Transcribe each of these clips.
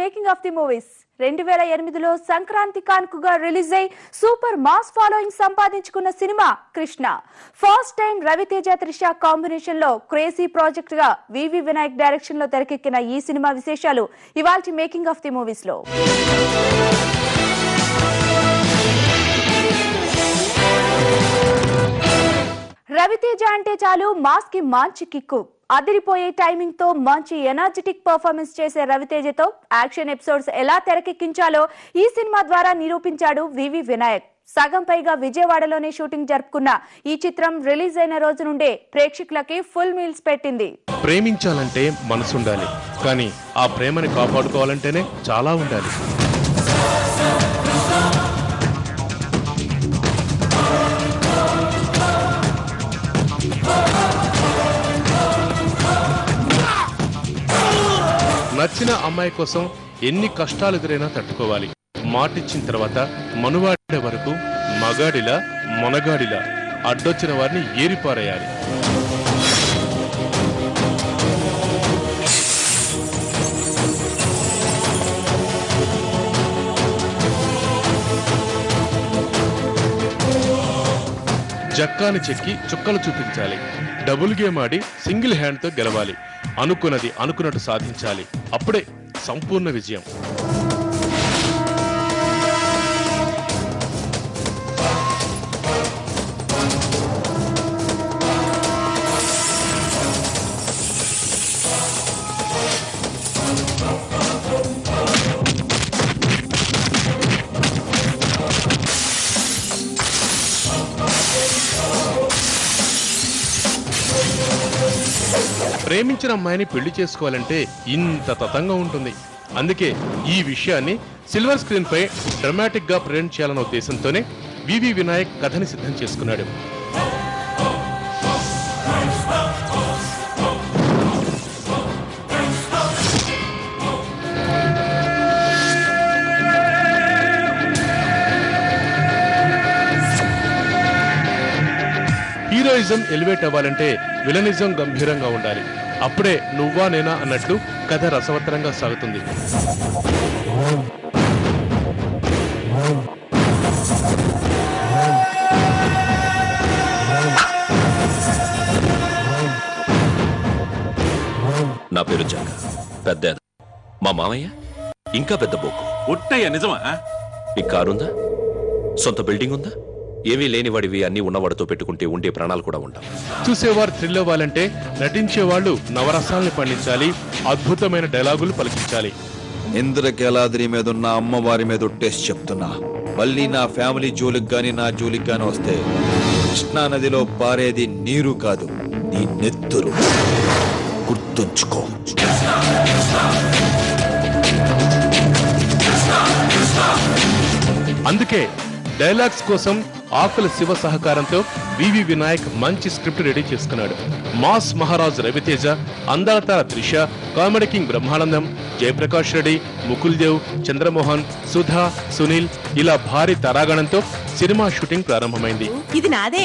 Making of the movies 2008లో సంక్రాంతి కానుకగా release అయి సూపర్ మాస్ ఫాలోయింగ్ సంపాదించుకున్న cinema Krishna. First time Raviteja Trisha combination లో క్రేజీ ప్రాజెక్ట్ గా వివి వినాయక్ డైరెక్షన్ లో తెరకెక్కిన ఈ సినిమా విశేషాలు ఇవాల్టి మేకింగ్ ఆఫ్ ది మూవీస్ లో. రవితేజ అంటే చాలు మాస్ కి మంచి కిక్కు. అదిరిపోయే టైమింగ్ తో మంచి ఎనర్జెటిక్ పర్ఫార్మెన్స్ చేసే రవితేజతో యాక్షన్ ఎపిసోడ్స్ ఎలా తెరకెక్కించాలో ఈ సినిమా ద్వారా నిరూపించాడు వివి వినాయక్. సగం పైగా విజయవాడలోనే షూటింగ్ జరుపుకున్న ఈ చిత్రం రిలీజ్ అయిన రోజు నుండే ప్రేక్షకులకి ఫుల్ మీల్స్ పెట్టింది. ప్రేమించాలంటే మనసుండాలి, కానీ ఆ ప్రేమని కాపాడుకోవాలంటేనే చాలా ఉండాలి. నచ్చిన అమ్మాయి కోసం ఎన్ని కష్టాలు ఎదురైనా తట్టుకోవాలి. మాటిచ్చిన తర్వాత మనువాడే వరకు మగాడిలా మొనగాడిలా అడ్డొచ్చిన వారిని ఏరిపారేయాలి. జక్కాని చెక్కి చుక్కలు చూపించాలి. డబుల్ గేమ్ ఆడి సింగిల్ హ్యాండ్ తో గెలవాలి. అనుకున్నది అనుకున్నట్టు సాధించాలి. అప్పుడే సంపూర్ణ విజయం. ప్రేమించిన అమ్మాయిని పెళ్లి చేసుకోవాలంటే ఇంత తతంగా ఉంటుంది. అందుకే ఈ విషయాన్ని సిల్వర్ స్క్రీన్ పై డ్రామాటిక్ గా ప్రెజెంట్ చేయాలన్న ఉద్దేశంతోనే వివి వినాయక్ కథని సిద్ధం చేసుకున్నాడు. హీరోయిజం ఎలివేట్ అవ్వాలంటే విలనిజం గంభీరంగా ఉండాలి. అప్పుడే నువ్వా నేనా అన్నట్టు కథ రసవత్తరంగా సాగుతుంది. నా పేరు జక్క, పెద్ద మా మామయ్య ఇంకా పెద్ద బోకు. ఒట్టయ్య నిజమా? ఈ కారుందా? సొంత బిల్డింగ్ ఉందా? ఏమీ లేనివాడివి అన్ని ఉన్నవాడితో పెట్టుకుంటే ఉండే ప్రాణాలు కూడా ఉండవు. చూసేవారు థ్రిల్ అవ్వాలంటే నటించేవాళ్లు నవరసాల్ని పండించాలి. అద్భుతమైన డైలాగులు పలికించాలి. ఇంద్రకీలాద్రి మీద ఉన్న అమ్మవారి మీద టెస్ట్ చెప్తున్నా, మళ్ళీ నా ఫ్యామిలీ జోలికి గాని నా జోలికి గాని వస్తే కృష్ణా నదిలో పారేది నీరు కాదు, నీ నెత్తురు. గుర్తుంచుకో. అందుకే డైలాగ్స్ కోసం ఆకుల శివ సహకారంతో వివి వినాయక్ మంచి స్క్రిప్ట్ రెడీ చేసుకున్నాడు. మాస్ మహారాజు రవితేజ, అందాలతార త్రిష, కామెడీ కింగ్ బ్రహ్మానందం, జయప్రకాష్ రెడ్డి, ముకుల్ దేవ్, చంద్రమోహన్, సుధా, సునీల్ ఇలా భారీ తారాగణంతో సినిమా షూటింగ్ ప్రారంభమైంది. ఇది నాదే.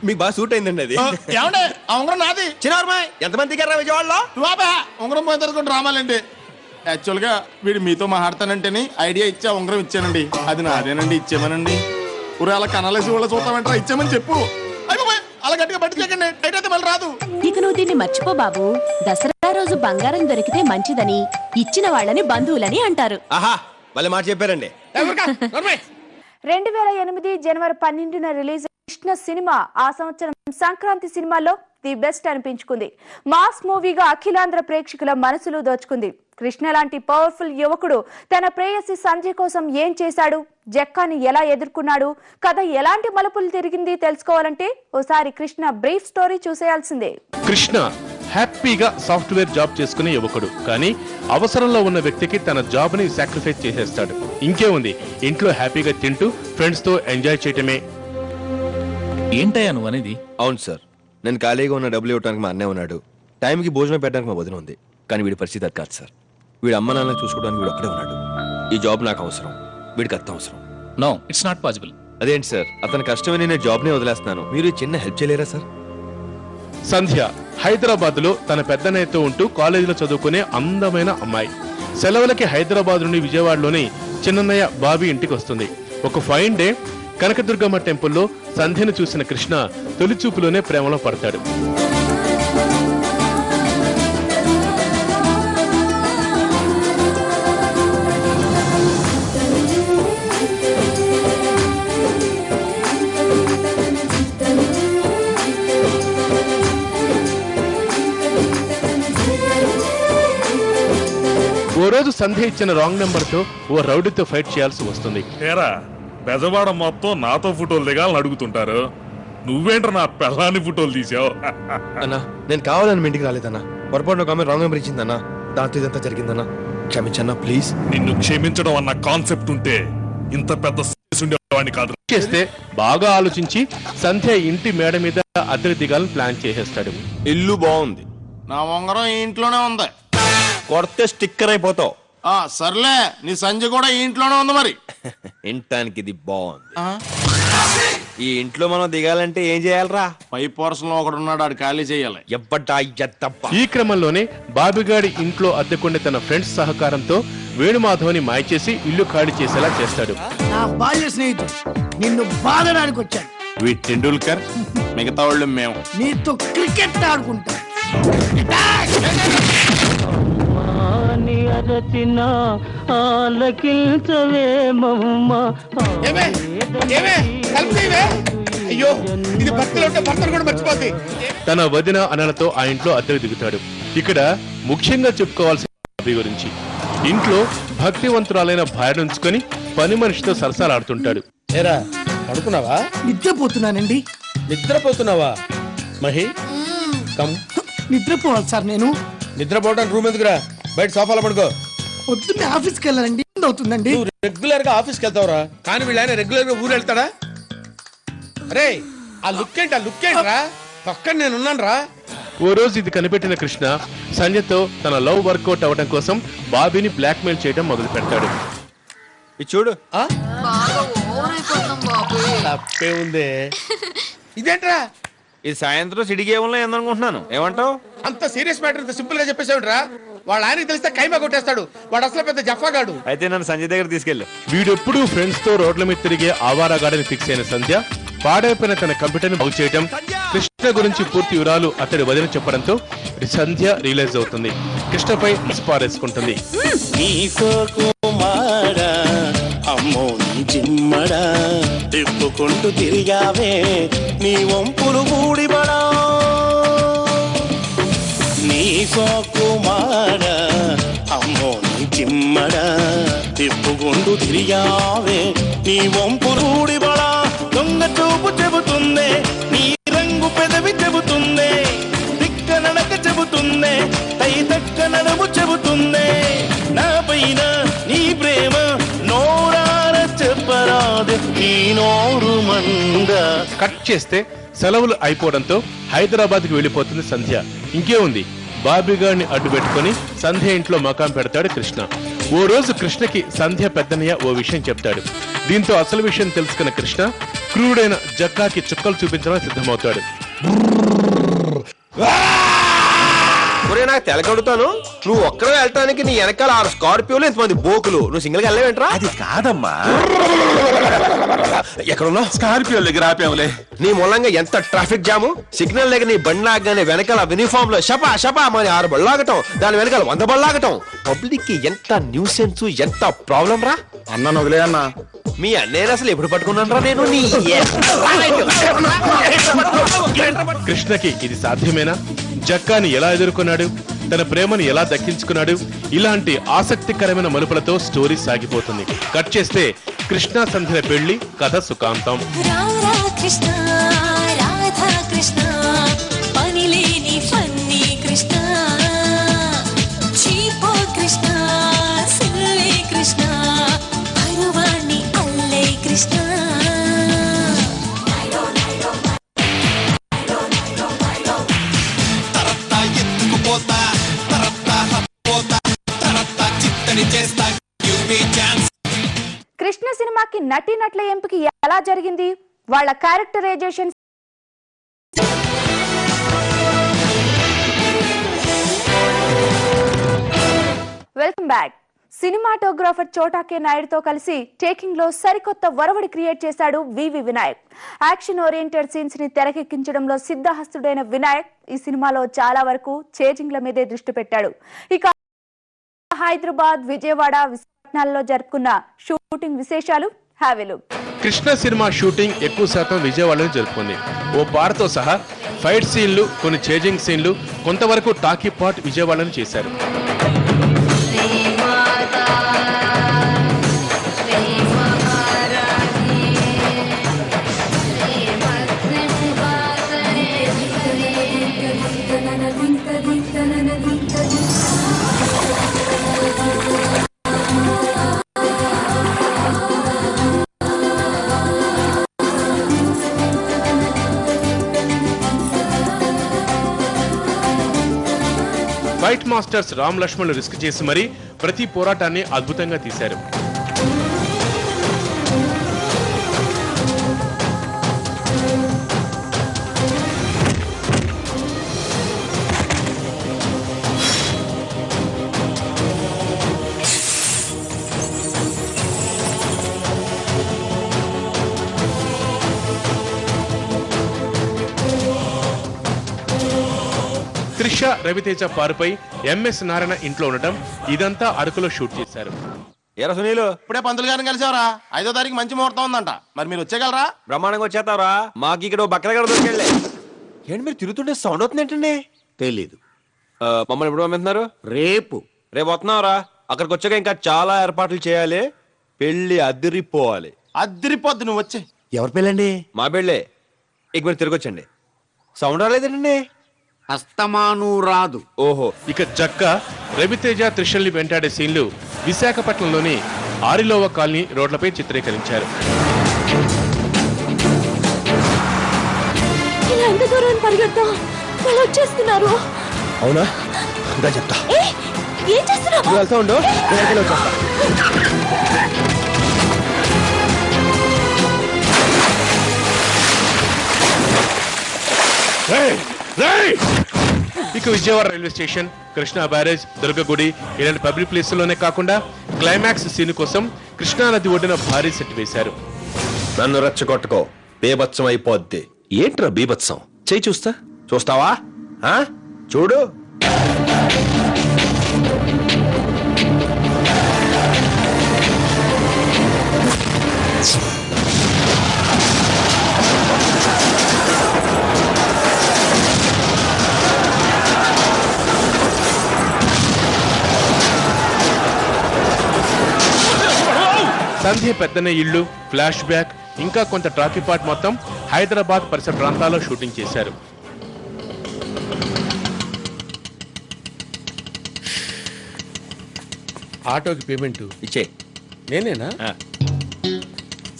మీకు బాగా సూట్ అయిందండి అది. ఉంగరం నాది. చిన్నారమ్మాయి ఎంతమంది దిగారా విజయవాడలో? ఉంగరం పోయిన తర్వాత రామాలండి. యాక్చువల్ గా వీడు మీతో మాట్లాడతానంటేని ఐడియా ఇచ్చా ఉంగరం ఇచ్చానండి. అది నాదేనండి, ఇచ్చేమనండి. ఊరు అలా కనాలేసి వాళ్ళ చూస్తామంటారా, ఇచ్చామని చెప్పు. అలా గట్టిగా పట్టుకోకండి, టైట్ అయితే మళ్ళీ రాదు. ఇక నువ్వు దీన్ని మర్చిపో బాబు. దసరా రోజు బంగారం దొరికితే మంచిదని, ఇచ్చిన వాళ్ళని బంధువులని అంటారు. ఆహా, మళ్ళీ మాట చెప్పారండి. 2008 జనవరి 12న రిలీజ్ కృష్ణ సినిమా ఆ సంవత్సరం సంక్రాంతి సినిమాలో ది బెస్ట్ అనిపించుకుంది. మాస్ మూవీగా అఖిలాంధ్ర ప్రేక్షకుల మనసులు దోచుకుంది. కృష్ణ లాంటి పవర్ఫుల్ యువకుడు తన ప్రేయసి సంజయ్ కోసం ఏం చేశాడు, జక్కాని ఎలా ఎదుర్కొన్నాడు, కథ ఎలాంటి మలుపులు తిరిగింది తెలుసుకోవాలంటే ఓసారి కృష్ణ బ్రీఫ్ స్టోరీ చూసేయాల్సిందే. కృష్ణ హ్యాపీగా సాఫ్ట్వేర్ జాబ్ చేసుకునే యువకుడు, కానీ అవసరంలో ఉన్న వ్యక్తికి తన జాబ్ ని సాక్రిఫైస్ చేసేస్తాడు. ఇంకేముంది, ఇంట్లో హ్యాపీగా తింటూ ఫ్రెండ్స్ తో ఎంజాయ్ చేయటమే. ఏంటయ్యా నువ్వు అనేది? అవును సార్, నేను ఖాళీగా ఉన్న డబ్బులు ఇవ్వడానికి మా అన్నయ్య ఉన్నాడు, టైంకి భోజనం పెట్టడానికి మా వదిన ఉంది. కానీ వీడి పరిస్థితి అది కాదు సార్. వీడి అమ్మ నాన్న చూసుకోవడానికి వీడు అక్కడే ఉన్నాడు. ఈ జాబ్ నాకు అవసరం, వీడికి అత్త అవసరం. No, it's not possible. అదేంటి సార్, అతని కష్టమని నేను జాబ్నే వదిలేస్తున్నాను, మీరు చిన్న హెల్ప్ చేయలేరా సార్? సంధ్య హైదరాబాద్ లో తన పెద్దన్నయ్యతో ఉంటూ కాలేజీలో చదువుకునే అందమైన అమ్మాయి. సెలవులకి హైదరాబాద్ నుండి విజయవాడలోని చిన్నన్నయ్య బాబీ ఇంటికి వస్తుంది. ఒక ఫైన్ డే కనకదుర్గమ్మ టెంపుల్లో సంధ్యను చూసిన కృష్ణ తొలిచూపులోనే ప్రేమలో పడతాడు. ఓ రోజు సంధ్య ఇచ్చిన రాంగ్ నెంబర్ తో ఓ రౌడీతో ఫైట్ చేయాల్సి వస్తుంది. బెజవాడ మొత్తం నాతో ఫోటోలు దిగాలని అడుగుతుంటారు, నువ్వేంట్రా నా పెళ్ళాన్ని ఫోటోలు తీసావు? అన్నా నేను కావాలని మీ ఇంటికి రాలేదన్నా, పొరపాటు ఒక ఆమె రాంగ్ నెంబర్ ఇచ్చిందన్నా, దాంతో ఇదంతా జరిగిందన్నా, క్షమించన్నా ప్లీజ్. నిన్ను క్షమించడం అన్న కాన్సెప్ట్ ఉంటే ఇంత పెద్ద ఉండేవాడిని కాదు. చేస్తే బాగా ఆలోచించి సంధ్య ఇంటి మేడ మీద అద్దె దిగాలని ప్లాన్ చేసేస్తాడు. ఇల్లు బాగుంది, నా ఉంగరం ఈ ఇంట్లోనే ఉంది, కొడితే స్టిక్కర్ అయిపోతావు. సర్లే నీ సంజ కూడా ఈ ఇంట్లోనే ఉంది. మరి ఇంటానికి ఇది బాగుంది. ఈ ఇంట్లో మనం దిగాలంటే ఏం చేయాలరా? పై పోర్షన్ లో ఒకడున్నాడు, ఆడు ఖాళీ చేయాలి. ఈ క్రమంలోనే బాబిగాడి ఇంట్లో అద్దెకుండే తన ఫ్రెండ్స్ సహకారంతో వేణుమాధవ్ని మాయ చేసి ఇల్లు ఖాళీ చేసేలా చేస్తాడు. నా బాల్య స్నేహితుడు నిన్ను బాధడానికి వచ్చాడు. వీటి టెండూల్కర్, మిగతా వాళ్ళు మేము నీతో క్రికెట్ ఆడుకుంటా. తన వదిన అనలతో ఆ ఇంట్లో అద్దెకు దిగుతాడు. ఇక్కడ ముఖ్యంగా చెప్పుకోవాల్సిన బాబీ గురించి. ఇంట్లో భక్తివంతురాలైన భార్య ఉంచుకొని పని మనిషితో సరసాలాడుతుంటాడు. పడుకున్నావా? నిద్రపోతున్నానండి. నిద్రపోతున్నావా మహి? కమ్. నిద్రపోవాలి సార్. నేను నిద్రపోవడానికి రూమ్ ఎందుకురా, బయట సోఫాలో పడుకో. పొద్దున్నే ఆఫీస్కి వెళ్ళాలండి, అవుతుందండి. నువ్వు రెగ్యులర్ గా ఆఫీస్కి వెళ్తావురా, కానీ వీళ్ళైనా రెగ్యులర్ గా ఊరు వెళ్తాడా? అరే ఆ లుక్ ఏంట్రా, పక్కన నేను ఉన్నాను రా. ఓ రోజు ఇది కనిపెట్టిన కృష్ణ సంధ్యతో తన లవ్ వర్కౌట్ అవడం కోసం బాబీని బ్లాక్ మెయిల్ చేయడం మొదలు పెడతాడు. ఇది చూడు, తప్పే ఉందే. ఇదేంట్రా? ఇది సాయంత్రం సిడిగే ఏందనుకుంటున్నాను. ఏమంటావు? అంత సీరియస్ మ్యాటర్ ఇంత సింపుల్ గా చెప్పేసాడురా. వాళ్ళ ఆయనకి తెలిస్తే కైమా కొట్టేస్తాడు. వాడు అసలు పెద్ద జఫాగాడు. అయితే నన్ను సంజయ్ దగ్గర తీసుకెళ్ళు. వీడెప్పుడు ఫ్రెండ్స్ తో రోడ్ల మీద తిరిగే ఆవారాగాడని ఫిక్స్ అయిన సంధ్య పాడైపోయిన తన కంప్యూటర్ ని బాగు చేయడం, కృష్ణ గురించి పూర్తి వివరాలు అతడి వదిన చెప్పడంతో సంధ్య రియలైజ్ అవుతుంది. కృష్ణపై పారేసుకుంటుంది. అమ్మో నీ జిమ్మడా తిప్పుకుంటూ తిరిగావే నీ వంపులు మూడిబడా, నీ సోకుమాడా అమ్మో నీ జిమ్మడా తిప్పుకుంటూ తిరిగావే నీ వంపులు మూడిబడా. దొంగ చూపు చెబుతుందే, నీ రంగు పెదవి చెబుతుందే, దిక్క నడక చెబుతుందే, తై దక్క నడుము చెబుతుందే, నా పైన నీ ప్రేమ నోరార చెప్పరాదు నీ నోరు మంద. కట్ చేస్తే సెలవులు అయిపోవడంతో హైదరాబాద్ కి వెళ్లిపోతుంది సంధ్య. ఇంకే ఉంది, బాబీగాడిని అడ్డు పెట్టుకుని సంధ్య ఇంట్లో మకాం పెడతాడు కృష్ణ. ఓ రోజు కృష్ణకి సంధ్య పెద్దనయ్య ఓ విషయం చెప్తాడు. దీంతో అసలు విషయం తెలుసుకున్న కృష్ణ క్రూడైన జక్కాకి చుక్కలు చూపించడానికి సిద్ధమవుతాడు. నాకు తెలకడుతాను, నువ్వు ఒక్కడే వెళ్ళటానికి నీ వెనకాల 6 స్కార్పియోలు, ఇంతమంది బోకులు, నువ్వు సింగిల్ గా వెళ్ళవేంట్రా? అది కాదమ్మా, ఎక్కడున్నా? స్కార్పియో దగ్గర ఆపేవులే. నీ మూలంగా ఎంత ట్రాఫిక్ జాము. సిగ్నల్ దగ్గర నీ బండి లాగానే వెనకాల యూనిఫామ్ లో షపా షపా మరి 6 బళ్ళాగటం, దాని వెనకాల 100 బళ్ళాగటం. పబ్లిక్ కి ఎంత న్యూసెన్స్, ఎంత ప్రాబ్లం రా. అన్న వదిలే అన్న, మీ అన్నయ్య అసలు ఎప్పుడు పట్టుకున్నాను రా నేను? కృష్ణకి ఇది సాధ్యమేనా? జక్కాని ఎలా ఎదుర్కొన్నాడు, తన ప్రేమను ఎలా దక్కించుకున్నాడు? ఇలాంటి ఆసక్తికరమైన మలుపులతో స్టోరీ సాగిపోతుంది. కట్ చేస్తే కృష్ణ సంధ్యల పెళ్లి కథ సుఖాంతం. కృష్ణ సినిమాకి నటీనటుల ఎంపిక ఎలా జరిగింది, వాళ్ళ క్యారెక్టరైజేషన్. Welcome back. సినిమాటోగ్రాఫర్ చోటా కే నాయుడుతో కలిసి టేకింగ్ లో సరికొత్త వరవడి క్రియేట్ చేశాడు వివి వినాయక్. యాక్షన్ ఓరియంటెడ్ సీన్స్ ని తెరకెక్కించడంలో సిద్ధహస్తుడైన వినాయక్ ఈ సినిమాలో చాలా వరకు చేజింగ్ల మీదే దృష్టి పెట్టాడు. ఇక హైదరాబాద్, విజయవాడ, విశాఖపట్నాల్లో జరుపుకున్న షూటింగ్ విశేషాలు హ్యావ్. కృష్ణ సినిమా షూటింగ్ ఎక్కువ శాతం విజయవాడలో జరుపుకుంది. ఓ పాటతో సహా ఫైట్ సీన్లు, కొన్ని చేజింగ్ సీన్లు, కొంతవరకు టాకీ పాట్ విజయవాడలో చేశారు. Fight masters Ram Lakshman risk చేసి మరీ ప్రతి పోరాటాన్ని అద్భుతంగా తీశారు. త్రిష, రవితేజ పారుపై ఎంఎస్ నారాయణ ఇంట్లో ఉండటం, ఇదంతా అరకులో షూట్ చేశారు. ఏరా సునీలు, ఇప్పుడే పంతులు గారిని కలిసావరా? 5వ తారీఖు మంచి ముహూర్తం ఉందంట, మరి మీరు వచ్చేయగలరా? బ్రహ్మాండంగా వచ్చేస్తావరా? మాకు ఇక్కడ బక్కల గడ దొరికెళ్ళే. ఏంటి మీరు తిరుగుతుంటే సౌండ్ అవుతుంది ఏంటండి? తెలీదు. మమ్మల్ని ఎప్పుడు పంపిస్తున్నారు? రేపు వస్తున్నావురా? అక్కడికి వచ్చాక ఇంకా చాలా ఏర్పాట్లు చేయాలి. పెళ్లి అదిరిపోవాలి. అదిరిపోద్దు, నువ్వు వచ్చే. ఎవరి పెళ్ళండి? మా పెళ్ళే. ఇక మీరు తిరిగొచ్చండి. సౌండ్ రాలేదండి. అస్తమాను రాదు. ఓహో. ఇక జక్క, రవితేజ, త్రిషల్ని వెంటాడే సీన్లు విశాఖపట్నంలోని ఆరిలోవ కాలనీ రోడ్లపై చిత్రీకరించారు. ఎంత దూరం పరిగెడతాం, వాళ్ళు వచ్చేస్తున్నారు. అవునా? ఇంకా చెప్తా. ఏం చేస్తున్నావు? వెళ్తా ఉండు. ఇక Vijayawada railway station, Krishna barrage, దుర్గగుడి ఇలాంటి పబ్లిక్ ప్లేసుల్లోనే కాకుండా క్లైమాక్స్ సీన్ కోసం కృష్ణా నది ఒడ్డున భారీ సెట్ వేశారు. నన్ను రెచ్చగొట్టుకో, బీభత్సం అయిపోద్ది. ఏంట్రా బీభత్సం? చేయి చూస్తా. చూస్తావా? చూడు. సంధ్య పెద్దనే ఇల్లు, ఫ్లాష్ బ్యాక్, ఇంకా కొంత ట్రాకీ పార్ట్ మొత్తం హైదరాబాద్ పరిసర ప్రాంతాల్లో షూటింగ్ చేశారు. ఆటోకి పేమెంట్ ఇచ్చే. నేనేనా?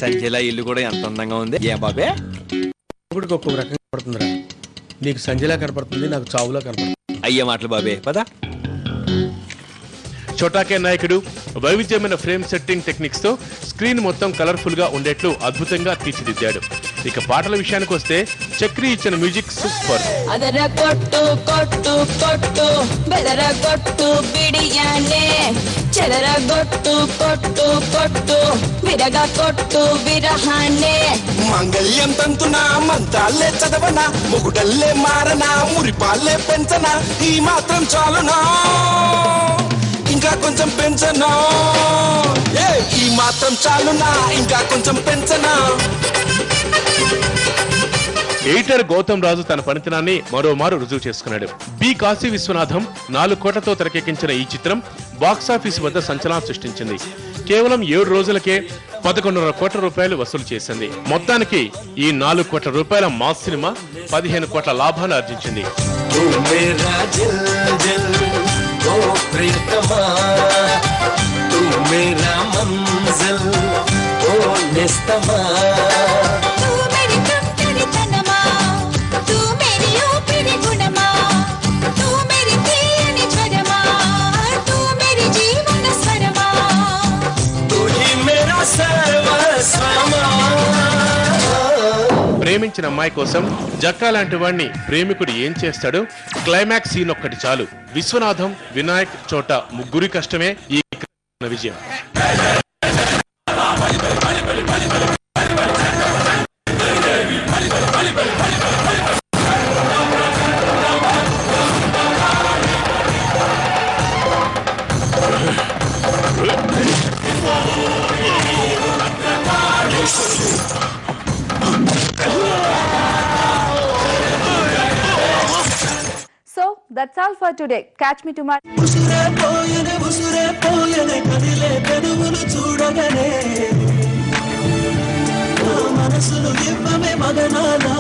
సంజయలా ఇల్లు కూడా ఎంత అందంగా ఉంది. ఏ బాబే, ఇప్పటికి ఒక్కొక్క రకంగా పడుతుందిరా. నీకు సంజయ్లా కనపడుతుంది, నాకు చావులా కనపడుతుంది. అయ్యే మాటలు బాబే, పదా. చోటా కే నాయకుడు వైవిధ్యమైన ఫ్రేమ్ సెట్టింగ్ టెక్నిక్స్ తో స్క్రీన్ మొత్తం కలర్ఫుల్ గా ఉండేట్లు అద్భుతంగా తీర్చిదిద్దాడు. ఇక పాటల విషయానికి వస్తే చక్రి ఇచ్చిన మ్యూజిక్ సూపర్. కొట్టు కొట్టు కొట్టు బెదరగొట్టు బిడియానే, చెదరగొట్టు కొట్టు కొట్టు విరగ కొట్టు విరహానే. మంగళ్యం తంతునా, మంత్రాలే చదవనా, మొగుడల్లే మారనా, మురిపాలే పెంచనా, ఈ మాత్రం చాలునా, ఇంకా కొంచెం పెంచనా, ఈ మాత్రం చాలునా, ఇంకా కొంచెం పెంచనా. ఎడిటర్ గౌతమ్ రాజు తన పనితనాన్ని మరోమారు రుజువు చేసుకున్నాడు. బి కాశీ విశ్వనాథం 4 కోట్లతో తెరకెక్కించిన ఈ చిత్రం బాక్సాఫీస్ వద్ద సంచలనం సృష్టించింది. కేవలం 7 రోజులకే 11.5 కోట్ల రూపాయలు వసూలు చేసింది. మొత్తానికి ఈ 4 కోట్ల రూపాయల మాస్ సినిమా 15 కోట్ల లాభాలు ఆర్జించింది. ప్రేమించిన అమ్మాయి కోసం జక్కా లాంటి వాడిని ప్రేమికుడు ఏం చేస్తాడు? క్లైమాక్స్ సీన్ ఒక్కటి చాలు. విశ్వనాథం, వినాయక్, చోటా ముగ్గురి కష్టమే ఈ విజయం. So that's all for today. Catch me tomorrow. మనసులు ఇవ్వమే మగనాలా